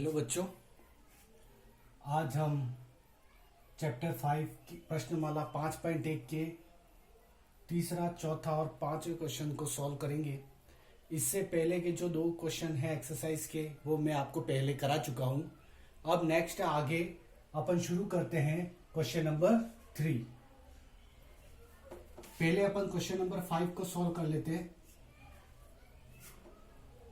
Hello बच्चों, आज हम चैप्टर 5 की प्रश्नमाला 5.1 के तीसरा, चौथा और पांचवें क्वेश्चन को सॉल्व करेंगे। इससे पहले के जो दो क्वेश्चन है एक्सरसाइज के वो मैं आपको पहले करा चुका हूं। अब नेक्स्ट आगे अपन शुरू करते हैं क्वेश्चन नंबर 3। पहले अपन क्वेश्चन नंबर 5 को सॉल्व कर लेते हैं।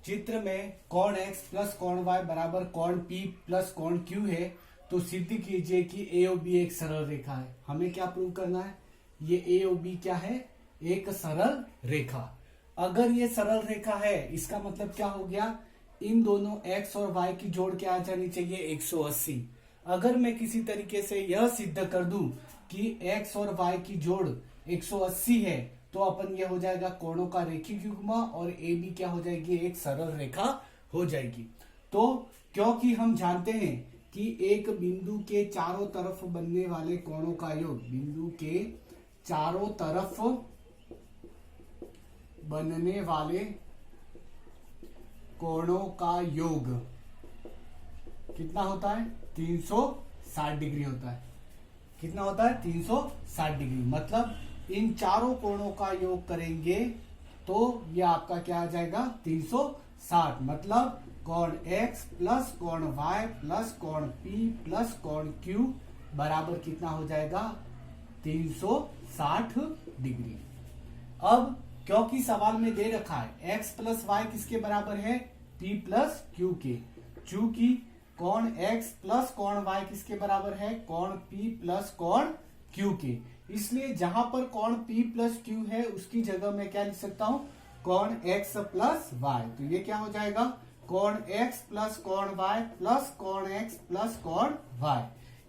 चित्र में कोण x प्लस कोण y बराबर कोण p प्लस कोण q है, तो सिद्ध कीजिए कि ए और बी एक सरल रेखा है। हमें क्या प्रूव करना है? ये ए और बी क्या है? एक सरल रेखा। अगर ये सरल रेखा है, इसका मतलब क्या हो गया? इन दोनों x और y की जोड़ क्या आ जानी चाहिए? 180। अगर मैं किसी तरीके से यह सिद्ध कर दूं कि x और y की जोड़ 180 है, तो अपन ये हो जाएगा कोणों का रेखिक युग्म और ए बी क्या हो जाएगी? एक सरल रेखा हो जाएगी। तो क्योंकि हम जानते हैं कि एक बिंदु के चारों तरफ बनने वाले कोणों का योग, बिंदु के चारों तरफ बनने वाले कोणों का योग कितना होता है? 360 डिग्री होता है। कितना होता है? 360 डिग्री। मतलब इन चारों कोणों का योग करेंगे तो ये आपका क्या आ जाएगा? 360। मतलब कोण x प्लस कोण y प्लस कोण p प्लस कोण q बराबर कितना हो जाएगा? 360 डिग्री। अब क्योंकि सवाल में दे रखा है x प्लस y किसके बराबर है? p प्लस q के। चूंकि कोण x प्लस कोण y किसके बराबर है? कोण p प्लस कोण q के, इसलिए जहां पर कोण p प्लस q है उसकी जगह मैं क्या लिख सकता हूं? कोण x प्लस y। तो ये क्या हो जाएगा? कोण x प्लस कोण y प्लस कोण x प्लस कोण y।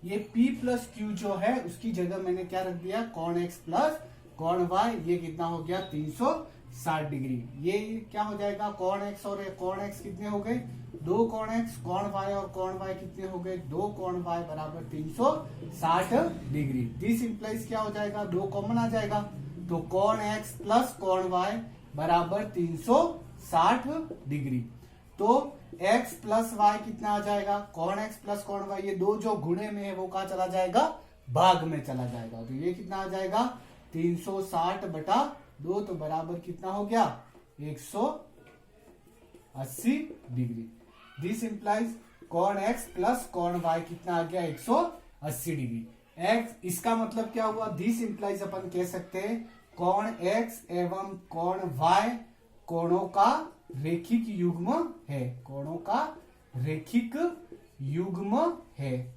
ये p प्लस q जो है उसकी जगह मैंने क्या रख दिया? कोण x प्लस कोण y। ये कितना हो गया? 360 डिग्री। ये क्या हो जाएगा? कोण x और कोण x कितने हो गए? दो कोण x, कोण y और कोण y कितने हो गए? दो कोण y बराबर 360 डिग्री। दिस इंप्लाइज क्या हो जाएगा? दो कॉमन आ जाएगा, तो कोण x प्लस कोण y बराबर 360 डिग्री। तो x प्लस y कितना आ जाएगा? कोण x प्लस कोण y, ये दो जो गुणे में है वो कहा चला जाएगा? भाग में चला जाएगा। तो ये कितना आ जाएगा? 360 बटा 2, तो बराबर कितना हो गया? 180 डिग्री। दिस इंप्लाइज कोण x प्लस कोण y कितना आ गया? 180 डिग्री। x इसका मतलब क्या हुआ? दिस इंप्लाइज अपन कह सकते हैं कोण x एवं कोण y कोणों का रेखिक युग्म है। कोणों का रेखिक युग्म है।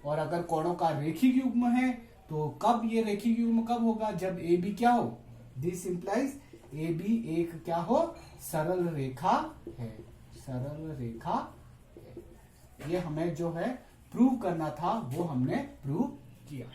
और अगर कोणों का रेखिक युग्म है तो कब ये रेखिक युग्म कब होगा? जब ए बी क्या हो? दिस इंप्लाइज ए बी एक क्या हो? सरल रेखा है। सरल रेखा है। ये हमें जो है प्रूव करना था वो हमने प्रूव किया।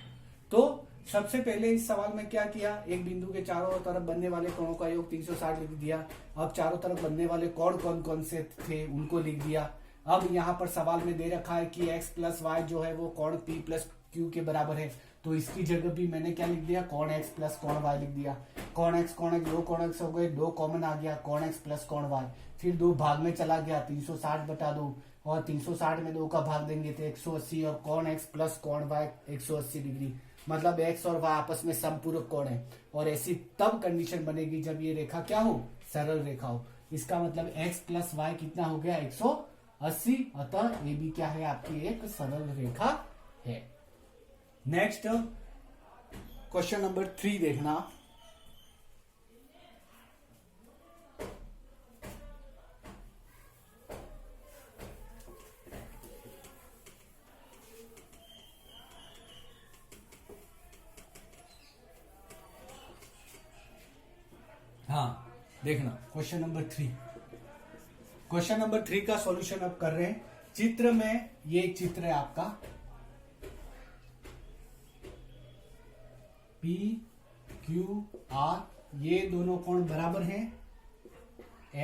तो सबसे पहले इस सवाल में क्या किया? एक बिंदु के चारों तरफ बनने वाले कोणों का योग 360 लिख दिया। अब चारों तरफ बनने वाले कोण कौन कौन से थे उनको लिख दिया। अब यहाँ पर सवाल में दे रखा है कि x प्लस वाई जो है वो कोण p प्लस q के बराबर है, तो इसकी जगह भी मैंने क्या लिख दिया? कोण x प्लस कोण y लिख दिया। कोण x दो कोण x हो गए, दो कॉमन आ गया, कोण x प्लस कोण y। फिर दो भाग में चला गया, 360 बटा 2, और 360 में 2 का भाग देंगे तो 180, और कोण x प्लस कोण y 180 डिग्री। मतलब x और y आपस में समपूरक कोण है, और ऐसी तब कंडीशन बनेगी जब ये रेखा क्या हो? सरल रेखा हो। इसका मतलब x प्लस y कितना हो गया? 180। अतः ये भी क्या है? आपकी एक सरल रेखा है। नेक्स्ट क्वेश्चन नंबर 3 देखना। हाँ देखना, क्वेश्चन नंबर 3। क्वेश्चन नंबर 3 का सॉल्यूशन अब कर रहे हैं। चित्र में ये एक चित्र है आपका, P Q R, ये दोनों कोण बराबर हैं,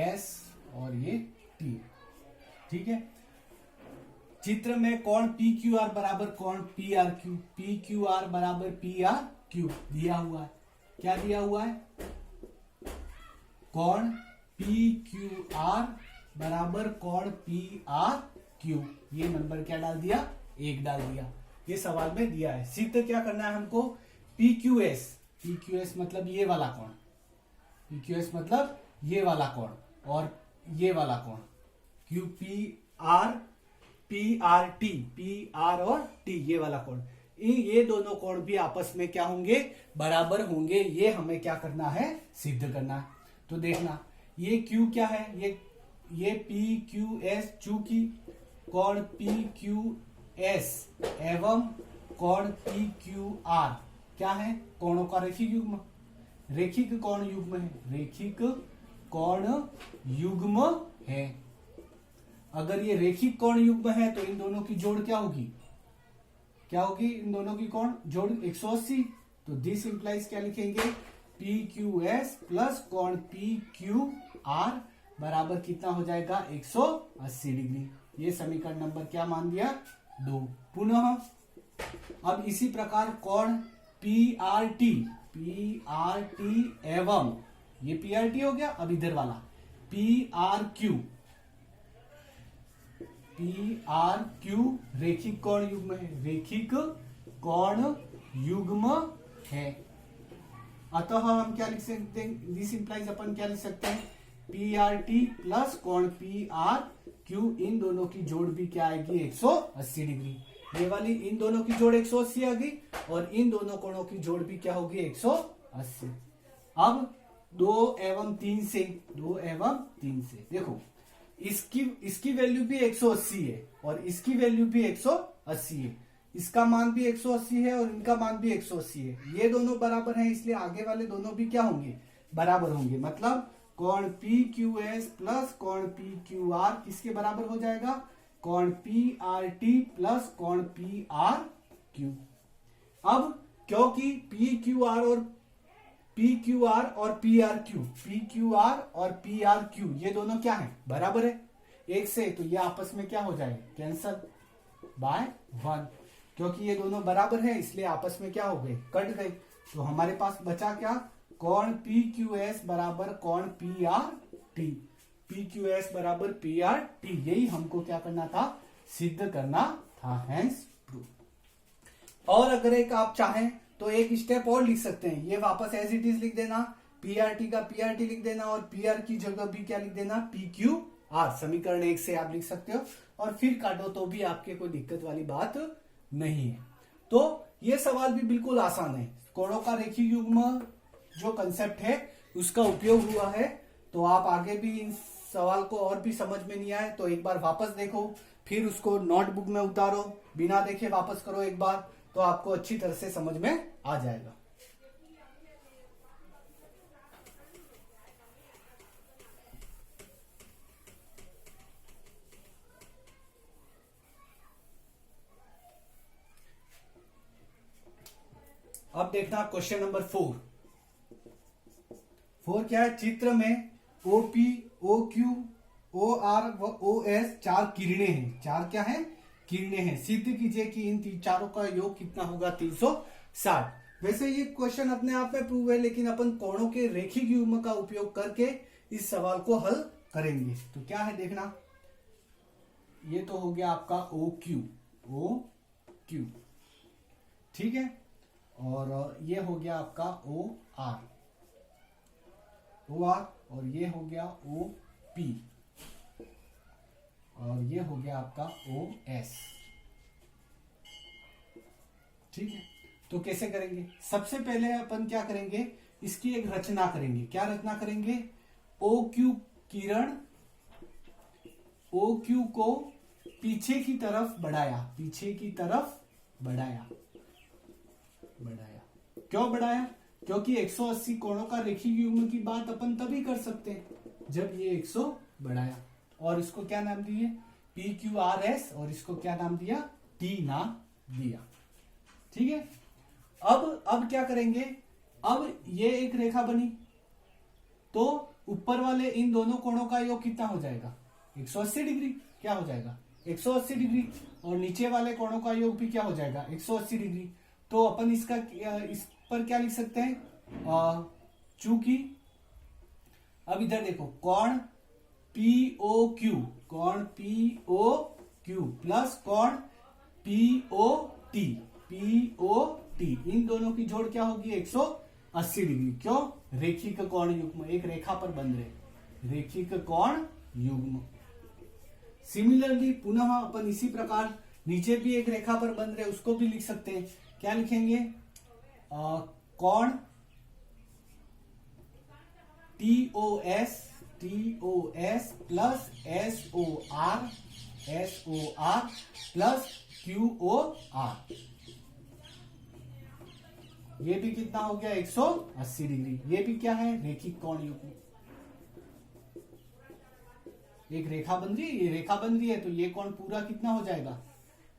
S और ये T। ठीक है। चित्र में कोण P Q R बराबर कोण P R Q, P Q R बराबर P R Q दिया हुआ है। क्या दिया हुआ है? कोण पी क्यू आर बराबर कोण पी आर क्यू। ये नंबर क्या डाल दिया, 1 डाल दिया। ये सवाल में दिया है। सिद्ध क्या करना है हमको, P Q S. P Q S मतलब ये वाला कोण, पी क्यू एस मतलब ये वाला कोण और ये वाला कोण, Q P R T, P R और टी, ये वाला कोण, ये दोनों कोण भी आपस में क्या होंगे, बराबर होंगे। ये हमें क्या करना है, सिद्ध करना है। तो देखना ये Q क्या है, ये पी क्यू एस, चूंकि कोण पी क्यू एस एवं कोण पी क्यू आर क्या है, कोणों का रैखिक युग्म, रैखिक कोण युग्म है, रैखिक कोण युग्म है। अगर ये रैखिक कोण युग्म है तो इन दोनों की जोड़ क्या होगी, क्या होगी, इन दोनों की कोण जोड़ 180। तो दिस इंप्लाइज क्या लिखेंगे, पी क्यू एस प्लस कोण पी क्यू आर बराबर कितना हो जाएगा, 180 डिग्री। ये समीकरण नंबर क्या मान दिया, 2। पुनः अब इसी प्रकार कोण पी आर टी एवं ये पी आर टी हो गया, अब इधर वाला पी आर क्यू रैखिक कोण युग्म है, रैखिक कोण युग्म है। अतः हम क्या लिख सकते हैं, दिस इंप्लाइज अपन क्या लिख सकते हैं, पी आर टी प्लस कोण पी आर क्यू, इन दोनों की जोड़ भी क्या आएगी, 180 डिग्री। ये वाली इन दोनों की जोड़ 180 आ गई और इन दोनों कोणों की जोड़ भी क्या होगी, 180। अब 2 एवं 3 से देखो इसकी वैल्यू भी 180 है और इसकी वैल्यू भी 180 है, इसका मान भी 180 है और इनका मान भी 180 है। ये दोनों बराबर हैं, इसलिए आगे वाले दोनों भी क्या होंगे, बराबर होंगे। मतलब कोण पी क्यू एस प्लस कोण पी क्यू आर किसके बराबर हो जाएगा, कोण पी आर टी प्लस कोण पी आर क्यू। अब क्योंकि पी क्यू आर और पी आर क्यू ये दोनों क्या है, बराबर है 1 से, तो ये आपस में क्या हो जाए, कैंसल बाय 1। क्योंकि ये दोनों बराबर है इसलिए आपस में क्या हो गए, कट गए। तो हमारे पास बचा क्या, कोण पी क्यू एस बराबर कोण P R T, P Q S बराबर पी आर टी। यही हमको क्या करना था, सिद्ध करना था, हेंस प्रूफ। और अगर एक आप चाहें तो एक स्टेप और लिख सकते हैं, ये वापस एज इट इज लिख देना, पीआरटी का पीआरटी लिख देना और पीआर की जगह भी क्या लिख देना, पी क्यू आर। समीकरण 1 से आप लिख सकते हो और फिर काटो तो भी आपके कोई दिक्कत वाली बात नहीं है। तो ये सवाल भी बिल्कुल आसान है, कोणों का रैखिक युग्म जो कंसेप्ट है उसका उपयोग हुआ है। तो आप आगे भी इन सवाल को और भी समझ में नहीं आए तो एक बार वापस देखो, फिर उसको नोटबुक में उतारो, बिना देखे वापस करो एक बार, तो आपको अच्छी तरह से समझ में आ जाएगा। अब देखना क्वेश्चन नंबर 4 क्या है, चित्र में OP, O Q, O R व ओ एस 4 किरणें हैं, 4 क्या है, किरणें हैं। सिद्ध कीजिए कि इन चारों का योग कितना होगा, 360। वैसे ये क्वेश्चन अपने आप में प्रूव है, लेकिन अपन कोणों के रैखिक युग्म का उपयोग करके इस सवाल को हल करेंगे। तो क्या है देखना, ये तो हो गया आपका ओ क्यू, ठीक है, और ये हो गया आपका ओ आर, और ये हो गया ओ पी, और ये हो गया आपका ओ एस, ठीक है। तो कैसे करेंगे, सबसे पहले अपन क्या करेंगे, इसकी एक रचना करेंगे। क्या रचना करेंगे, ओ क्यू किरण ओ क्यू को पीछे की तरफ बढ़ाया, क्यों बढ़ाया, क्योंकि 180 कोणों का रैखिक युग्म की बात अपन तभी कर सकते हैं जब ये 100 बढ़ाया। और इसको क्या नाम दिए, पी क्यू आर एस, और इसको क्या नाम दिया, टी नाम दिया, ठीक है। अब क्या करेंगे, अब ये एक रेखा बनी तो ऊपर वाले इन दोनों कोणों का योग कितना हो जाएगा, 180 डिग्री, क्या हो जाएगा 180 डिग्री, और नीचे वाले कोणों का योग भी क्या हो जाएगा 180 डिग्री। तो अपन इस पर क्या लिख सकते हैं, चूंकि अब इधर देखो कोण पी ओ क्यू प्लस कोण पीओटी, पीओटी, इन दोनों की जोड़ क्या होगी 180 डिग्री। क्यों? रेखिक कोण युग्म, एक रेखा पर बन रहे, रेखिक कोण युग्म। सिमिलरली पुनः अपन इसी प्रकार नीचे भी एक रेखा पर बन रहे, उसको भी लिख सकते हैं। क्या लिखेंगे? कोण TOS, TOS plus SOR, SOR plus QOR, ये भी कितना हो गया 180 डिग्री। ये भी क्या है? रेखिक कोण युग्म। एक रेखा बन रही है, ये रेखा बन रही है, तो ये कोण पूरा कितना हो जाएगा?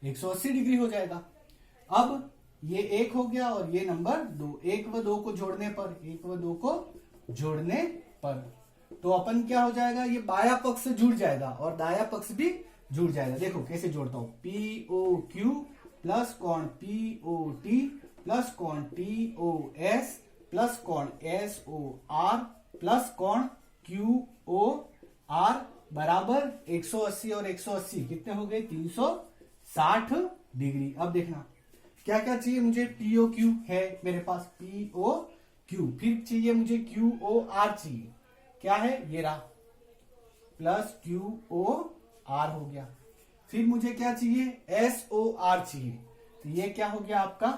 180 डिग्री हो जाएगा। अब ये 1 हो गया और ये नंबर 2, 1 व 2 को जोड़ने पर, 1 व 2 को जोड़ने पर तो अपन क्या हो जाएगा? ये बाया पक्ष से जुड़ जाएगा और दाया पक्ष भी जुड़ जाएगा। देखो कैसे जोड़ता हूं, POQ प्लस कोण POT प्लस कोण TOS प्लस कोण SOR प्लस कोण QOR बराबर 180 और 180 कितने हो गए? 360 डिग्री। अब देखना क्या क्या चाहिए मुझे? POQ है मेरे पास, POQ, फिर चाहिए मुझे QOR चाहिए, क्या है? ये रहा, प्लस QOR हो गया। फिर मुझे क्या चाहिए? SOR चाहिए, तो ये क्या हो गया आपका?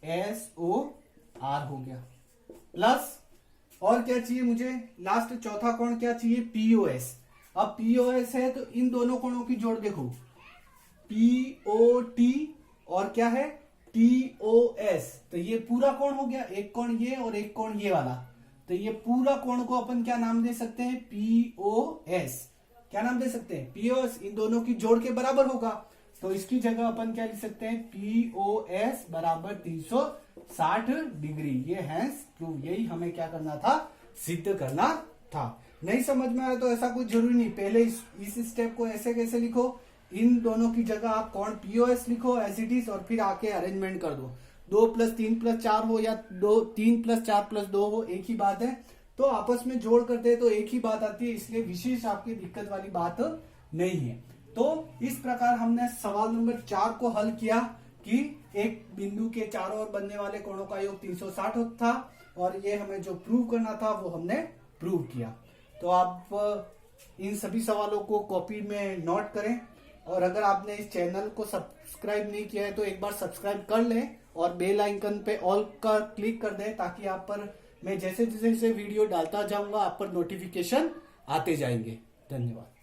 SOR हो गया। प्लस और क्या चाहिए मुझे? लास्ट चौथा कोण क्या चाहिए? POS। अब POS है तो इन दोनों कोणों की जोड़ देखो, POT और क्या है? TOS, तो ये पूरा कोण हो गया, एक कोण ये और एक कोण ये वाला, तो ये पूरा कोण को अपन क्या नाम दे सकते हैं? POS। क्या नाम दे सकते हैं? POS। इन दोनों की जोड़ के बराबर होगा, तो इसकी जगह अपन क्या लिख सकते हैं? POS बराबर 360 डिग्री। ये हैंस प्रूव, यही हमें क्या करना था? सिद्ध करना था। नहीं समझ में आया तो ऐसा कुछ जरूरी नहीं, पहले इस स्टेप को ऐसे कैसे लिखो, इन दोनों की जगह आप कोण POS लिखो एज इट इज और फिर आके अरेंजमेंट कर दो। 2 + 3 + 4 हो या 3 + 4 + 2 हो, एक ही बात है। तो आपस में जोड़ करते हैं तो एक ही बात आती है, इसलिए विशेष आपकी दिक्कत वाली बात नहीं है। तो इस प्रकार हमने सवाल नंबर 4 को हल किया कि एक बिंदु के चारों ओर बनने वाले कोणों का योग 360 था और ये हमें जो प्रूव करना था वो हमने प्रूव किया। तो आप इन सभी सवालों को कॉपी में नोट करें और अगर आपने इस चैनल को सब्सक्राइब नहीं किया है तो एक बार सब्सक्राइब कर लें और बेल आइकन पे ऑल का क्लिक कर दें, ताकि आप पर मैं जैसे जैसे वीडियो डालता जाऊंगा आप पर नोटिफिकेशन आते जाएंगे। धन्यवाद।